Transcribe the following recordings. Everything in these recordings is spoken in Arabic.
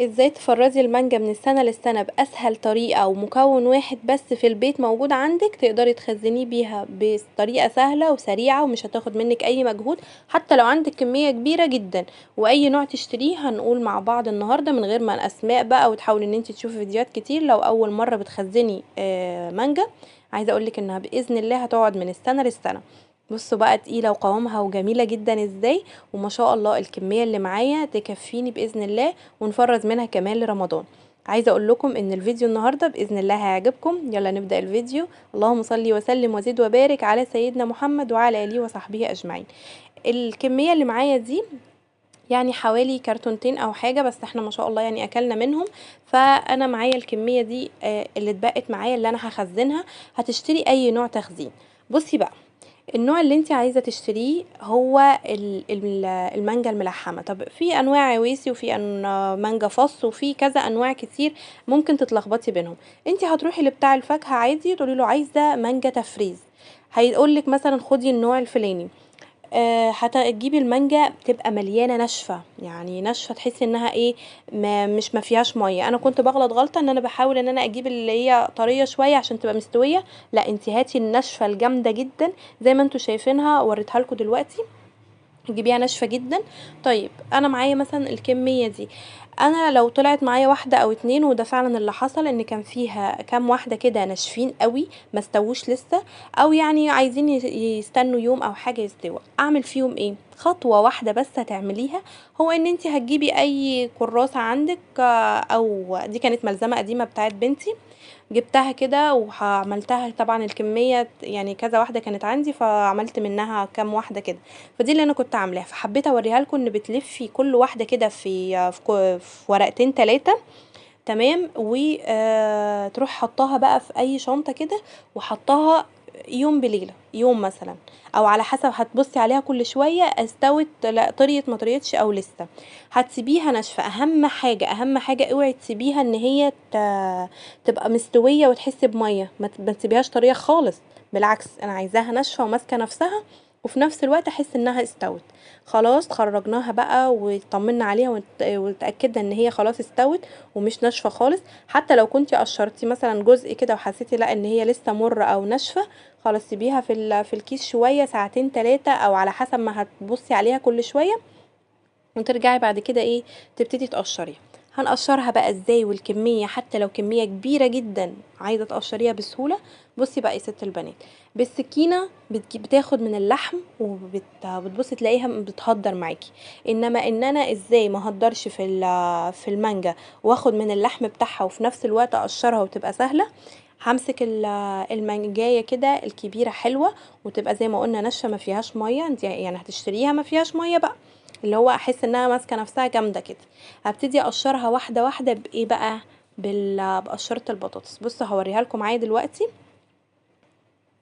ازاي تفرزي المانجا من السنة للسنة بأسهل طريقة ومكون واحد بس في البيت موجود عندك تقدري تخزنيه بيها بطريقة سهلة وسريعة ومش هتاخد منك اي مجهود، حتى لو عندك كمية كبيرة جدا. واي نوع تشتريه هنقول مع بعض النهاردة من غير ما الاسماء بقى، وتحاولي ان انت تشوفي فيديوهات كتير لو اول مرة بتخزني مانجا. عايزة اقولك انها بإذن الله هتقعد من السنة للسنة. بصوا بقى تقيلة وقوامها وجميلة جدا ازاي، وما شاء الله الكمية اللي معايا تكفيني بإذن الله، ونفرز منها كمان لرمضان. عايزه اقول لكم ان الفيديو النهارده باذن الله هيعجبكم. يلا نبدا الفيديو. اللهم صل وسلم وزد وبارك على سيدنا محمد وعلى اله وصحبه اجمعين. الكميه اللي معايا دي يعني حوالي كرتونتين او حاجه، بس احنا ما شاء الله يعني اكلنا منهم. فانا معايا الكميه دي اللي اتبقت معايا اللي انا هخزنها. هتشتري اي نوع تخزين. بصي بقى، النوع اللي انت عايزه تشتريه هو المانجا الملحمه. طب في انواع عويسي وفي مانجا فص وفي كذا انواع كتير، ممكن تتلخبطي بينهم. انت هتروحي لبتاع الفاكهه عادي تقولي له عايزه مانجا تفريز، هيقولك مثلا خدي النوع الفلاني. هتجيبي المانجا بتبقى مليانه ناشفه، يعني ناشفه تحسي انها ايه، ما فيهاش ميه. انا كنت بغلط غلطه ان انا بحاول ان انا اجيب اللي هي طريه شويه عشان تبقى مستويه. لا، انتي هاتي الناشفه الجامده جدا زي ما انتوا شايفينها، وريتها لكم دلوقتي. تجيبيها ناشفه جدا. طيب انا معايا مثلا الكميه دي، انا لو طلعت معايا واحده او اتنين، وده فعلا اللي حصل، ان كان فيها كام واحده كده ناشفين قوي ما استووش لسه، او يعني عايزين يستنوا يوم او حاجه يستوى، اعمل فيهم ايه؟ خطوه واحده بس هتعمليها، هو ان انت هتجيبي اي كراسه عندك، او دي كانت ملزمه قديمه بتاعت بنتي، جبتها كده وعملتها. طبعا الكمية يعني كذا واحدة كانت عندي، فعملت منها كام واحدة كده. فدي اللي انا كنت عاملاها، فحبيت اوريها لكم ان بتلفي كل واحدة كده في ورقتين تلاتة. تمام، وتروح حطاها بقى في اي شنطة كده، وحطاها يوم بليلة، يوم مثلا، او على حسب هتبصي عليها كل شوية استوت لا طريت ما طريتش او لسه. هتسيبيها ناشفة، اهم حاجة اهم حاجة اوعي تسيبيها ان هي تبقى مستوية وتحسي بمية، ما تسيبيهاش طرية خالص. بالعكس انا عايزاها ناشفة وماسكة نفسها، وفي نفس الوقت احس انها استوت. خلاص خرجناها بقى وطمنا عليها وتأكدنا ان هي خلاص استوت ومش ناشفه خالص. حتى لو كنتي قشرتي مثلا جزء كده وحسيتي لا ان هي لسه مره او ناشفه، خلاص سيبيها في الكيس شويه ساعتين ثلاثه، او على حسب ما هتبصي عليها كل شويه، وترجعي بعد كده ايه، تبتدي تقشريها. هنقشرها بقى ازاي والكميه؟ حتى لو كميه كبيره جدا عايزه تقشريها بسهوله، بصي بقى يا ست البنات، بالسكينه بتاخد من اللحم وبتبصي تلاقيها بتهدر معاكي. انما ان انا ازاي ما هدرش في المانجا واخد من اللحم بتاعها وفي نفس الوقت اقشرها وتبقى سهله. همسك المانجايه كده الكبيره حلوه، وتبقى زي ما قلنا ناشفه ما فيهاش ميه، انت يعني هتشتريها ما فيهاش ميه بقى، اللي هو احس انها ماسكه نفسها جامده كده. هبتدي اقشرها واحده واحده بايه بقى، بقشره البطاطس. بصوا هوريها لكم معايا دلوقتي.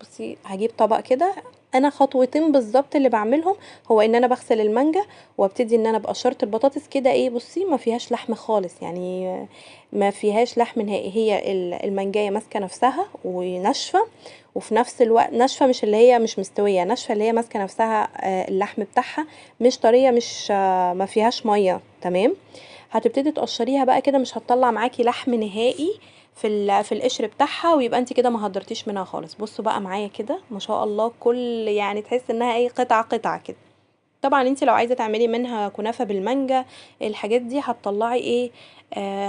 بصي هجيب طبق كده، انا خطوتين بالظبط اللي بعملهم، هو ان انا بغسل المانجا وابتدي ان انا بقشره البطاطس كده ايه، بصي ما فيهاش لحم خالص، يعني ما فيهاش لحم نهائي، هي المانجايه ماسكه نفسها وناشفه، وفي نفس الوقت ناشفه، مش اللي هي مش مستويه، ناشفه اللي هي ماسكه نفسها، اللحم بتاعها مش طريه، مش ما فيهاش ميه. تمام، هتبتدي تقشريها بقى كده، مش هتطلع معاكي لحم نهائي في القشر بتاعها، ويبقى انت كده ما هدرتيش منها خالص. بصوا بقى معايا كده ما شاء الله، كل يعني تحس انها ايه، قطعه قطعه كده. طبعا انت لو عايزه تعملي منها كنافه بالمانجا، الحاجات دي هتطلعي ايه،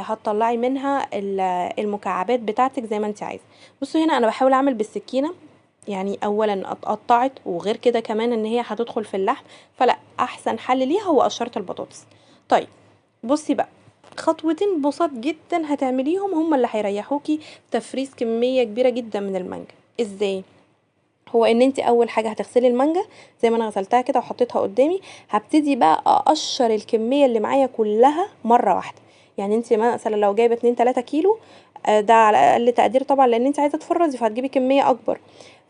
هتطلعي منها المكعبات بتاعتك زي ما انت عايزه. بصوا هنا انا بحاول اعمل بالسكينه، يعني اولا اتقطعت، وغير كده كمان ان هي هتدخل في اللحم، فلا احسن حل ليها هو قشره البطاطس. طيب بصي بقى، خطوتين بساط جدا هتعمليهم هما اللي هيريحوكي تفريز كميه كبيره جدا من المانجا. ازاي؟ هو ان انت اول حاجه هتغسلي المانجا زي ما انا غسلتها كده وحطيتها قدامي، هبتدي بقى اقشر الكميه اللي معايا كلها مره واحده. يعني انت مثلا لو جايبه 2 3 كيلو، ده على اقل تقدير طبعا لان انت عايزه تفرزي فهتجيبي كميه اكبر،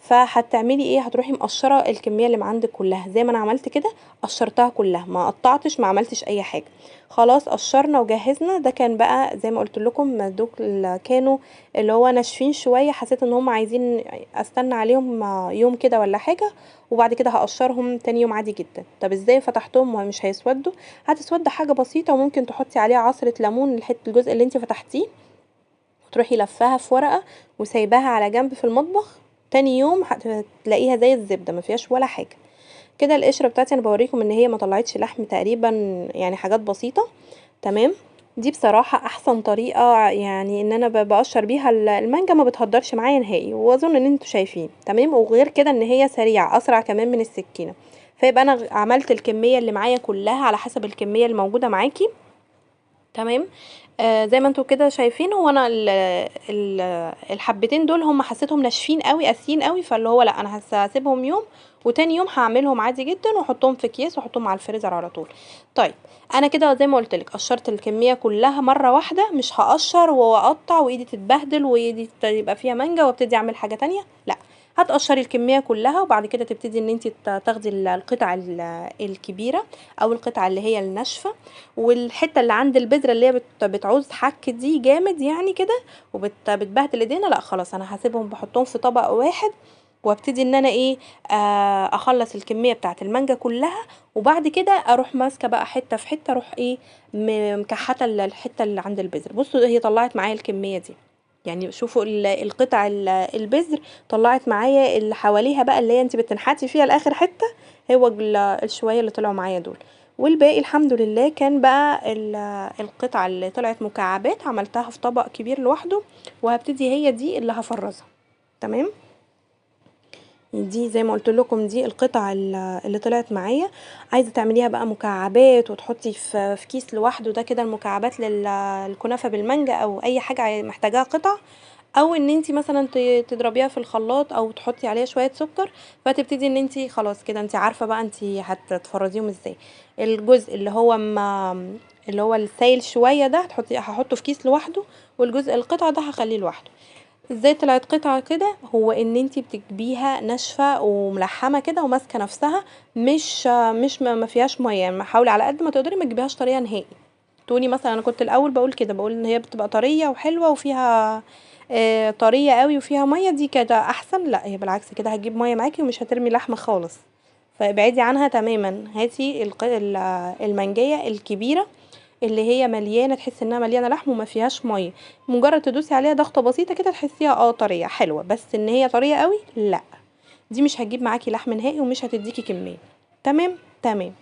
فهتعملي ايه؟ هتروحي مقشره الكميه اللي عندك كلها زي ما انا عملت كده، قشرتها كلها، ما قطعتش، ما عملتش اي حاجه. خلاص قشرنا وجهزنا. ده كان بقى زي ما قلت لكم دول كانوا اللي هو ناشفين شويه، حسيت ان هم عايزين استنى عليهم يوم كده ولا حاجه، وبعد كده هقشرهم تاني يوم عادي جدا. طب ازاي فتحتهم ومش هيسودوا؟ هتسود حاجه بسيطه، وممكن تحطي عليها عصره ليمون الجزء اللي انت فتحتيه، وتروحي لفاها في ورقه وسايباها على جنب في المطبخ. تاني يوم هتلاقيها زي الزبده، ما فيهاش ولا حاجه. كده القشره بتاعتي انا بوريكم ان هي ما طلعتش لحم تقريبا، يعني حاجات بسيطه. تمام. دي بصراحه احسن طريقه، يعني ان انا بقشر بيها المانجا، ما بتهدرش معايا نهائي، واظن ان انتوا شايفين. تمام. وغير كده ان هي سريعه، اسرع كمان من السكينه. فيبقى انا عملت الكميه اللي معايا كلها على حسب الكميه اللي موجوده معاكي. تمام. زي ما انتوا كده شايفين، هو انا ال الحبتين دول هم حسيتهم ناشفين قوي، قاسيين قوي، فاللي هو لا، انا هسيبهم يوم، وتاني يوم هعملهم عادي جدا واحطهم في اكياس واحطهم على الفريزر على طول. طيب، انا كده زي ما قلت لك قشرت الكميه كلها مره واحده، مش هقشر واقطع وايدي تتبهدل وايدي يبقى فيها مانجا وابتدي اعمل حاجه تانية. لا، هتقشري الكميه كلها، وبعد كده تبتدي ان انت تاخدي القطع الكبيره او القطعه اللي هي الناشفه، والحته اللي عند البذره اللي هي بتعوز حك دي جامد يعني كده وبتبهدل ايدينا، لا خلاص انا هسيبهم بحطهم في طبق واحد، وابتدي ان انا ايه، اخلص الكميه بتاعه المانجا كلها، وبعد كده اروح ماسكه بقى حته في حته، اروح ايه، مكحته الحته اللي عند البذر. بصوا هي طلعت معايا الكميه دي، يعني شوفوا القطع البذر طلعت معايا اللي حواليها بقى، اللي هي انت بتنحتي فيها لاخر حته، هو الشويه اللي طلعوا معايا دول. والباقي الحمد لله كان بقى القطعة اللي طلعت مكعبات عملتها في طبق كبير لوحده، وهبتدي هي دي اللي هفرزها. تمام. دي زي ما قلت لكم دي القطع اللي طلعت معايا. عايزه تعمليها بقى مكعبات وتحطي في كيس لوحده، ده كده المكعبات للكنافه بالمانجا او اي حاجه محتاجاها قطع، او ان انتي مثلا تضربيها في الخلاط او تحطي عليها شويه سكر، فتبتدي ان انتي خلاص كده انتي عارفه بقى انتي هتفرزيهم ازاي. الجزء اللي هو اللي هو السايل شويه ده هحطه في كيس لوحده، والجزء القطعه ده هخليه لوحده. ازاي طلعت قطعة كده؟ هو ان انتي بتجيبيها ناشفة وملحمة كده وماسكة نفسها، مش ما فيهاش مية، يعني حاولي على قد ما تقدري ما تجيبيهاش طرية نهائي. تقولي مثلا انا كنت الاول بقول كده، بقول ان هي بتبقى طرية وحلوة وفيها طرية قوي وفيها مية، دي كده احسن. لا، هي بالعكس كده هتجيب مية معاكي ومش هترمي لحمة خالص، فابعدي عنها تماما. هاتي المانجية الكبيرة اللي هي مليانه، تحسي انها مليانه لحم وما فيهاش ميه، مجرد تدوسي عليها ضغطه بسيطه كده تحسيها طريه حلوه، بس ان هي طريه قوي لا، دي مش هتجيب معاكي لحم نهائي ومش هتديكي كميه. تمام. تمام.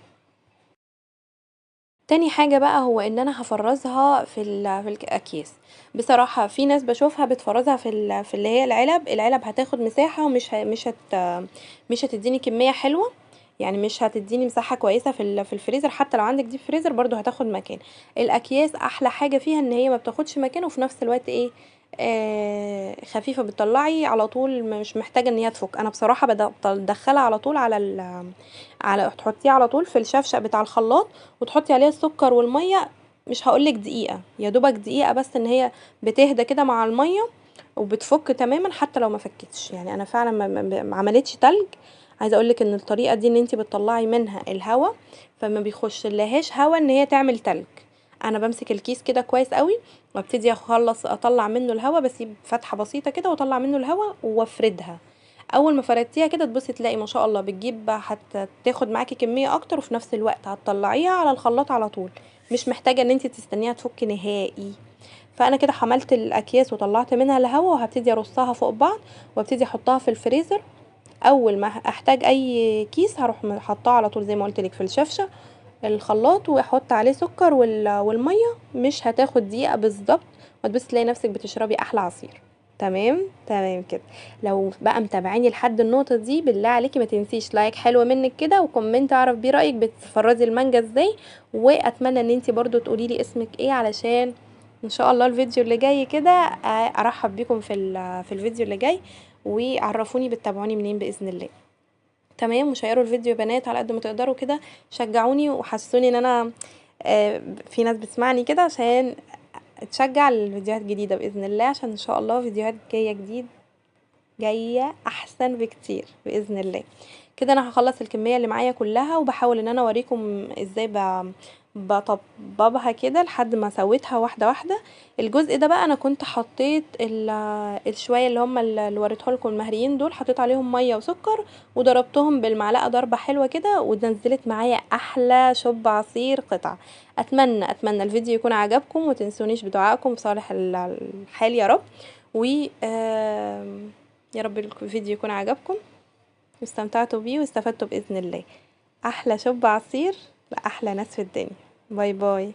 تاني حاجة بقى هو ان انا هفرزها في الاكياس. بصراحة في ناس بشوفها بتفرزها في اللي هي العلب هتاخد مساحة، ومش مش هتديني كمية حلوة، يعني مش هتديني مساحة كويسة في الفريزر، حتى لو عندك ديب فريزر برضو هتاخد مكان. الاكياس احلى حاجة فيها ان هي ما بتاخدش مكان، وفي نفس الوقت ايه، خفيفة، بتطلعي على طول، مش محتاجة ان هي تفك. انا بصراحة بدخلها على طول على تحطيه على طول في الشفشق بتاع الخلاط، وتحطي عليها السكر والميه، مش هقولك دقيقة، يا دوبك دقيقة بس، ان هي بتهدى كده مع الميه وبتفك تماما، حتى لو ما فكتش. يعني انا فعلا ما عملتش تلج. عايزه اقولك ان الطريقه دي ان انتي بتطلعي منها الهواء، فما بيخش لهاش هواء ان هي تعمل تلج. انا بمسك الكيس كده كويس قوي، وابتدي اطلع منه الهواء، بسيب فتحه بسيطه كده واطلع منه الهواء وافردها. اول ما فردتيها كده تبصي تلاقي ما شاء الله بتجيب، هتاخد معاكي كميه اكتر، وفي نفس الوقت هتطلعيها على الخلاط على طول، مش محتاجه ان انت تستنيها تفك نهائي. فانا كده حملت الاكياس وطلعت منها الهواء، وهبتدي ارصها فوق بعض وابتدي احطها في الفريزر. اول ما احتاج اي كيس هروح حطاه على طول زي ما قلت لك في الشفشه الخلاط، واحط عليه سكر والميه، مش هتاخد دقيقه بالظبط، وتبصي تلاقي نفسك بتشربي احلى عصير. تمام. تمام كده. لو بقى متابعيني لحد النقطه دي، بالله عليكي ما تنسيش لايك حلو منك كده، وكومنت اعرف بيه رايك بتفرزي المانجا ازاي، واتمنى ان انتي برضو تقولي لي اسمك ايه، علشان ان شاء الله الفيديو اللي جاي كده ارحب بيكم في الفيديو اللي جاي، وعرفوني بتتابعوني منين باذن الله. تمام. وشيروا الفيديو يا بنات على قد ما تقدروا كده، شجعوني وحسوني ان انا في ناس بتسمعني كده، عشان تشجع الفيديوهات الجديدة بإذن الله، عشان ان شاء الله فيديوهات جاية جديد جايه احسن بكتير باذن الله. كده انا هخلص الكميه اللي معايا كلها، وبحاول ان انا اوريكم ازاي بطببها كده لحد ما سويتها واحده واحده. الجزء ده بقى انا كنت حطيت الشويه اللي هم اللي وريته لكم المهريين دول، حطيت عليهم ميه وسكر وضربتهم بالمعلقه ضربه حلوه كده، ونزلت معايا احلى شوب عصير قطع. اتمنى الفيديو يكون عجبكم، وتنسونيش بدعائكم بصالح الحال يا رب. و يا رب الفيديو يكون عجبكم واستمتعتوا بيه واستفدتوا بإذن الله. احلى شوب عصير لأحلى ناس في الدنيا. باي باي.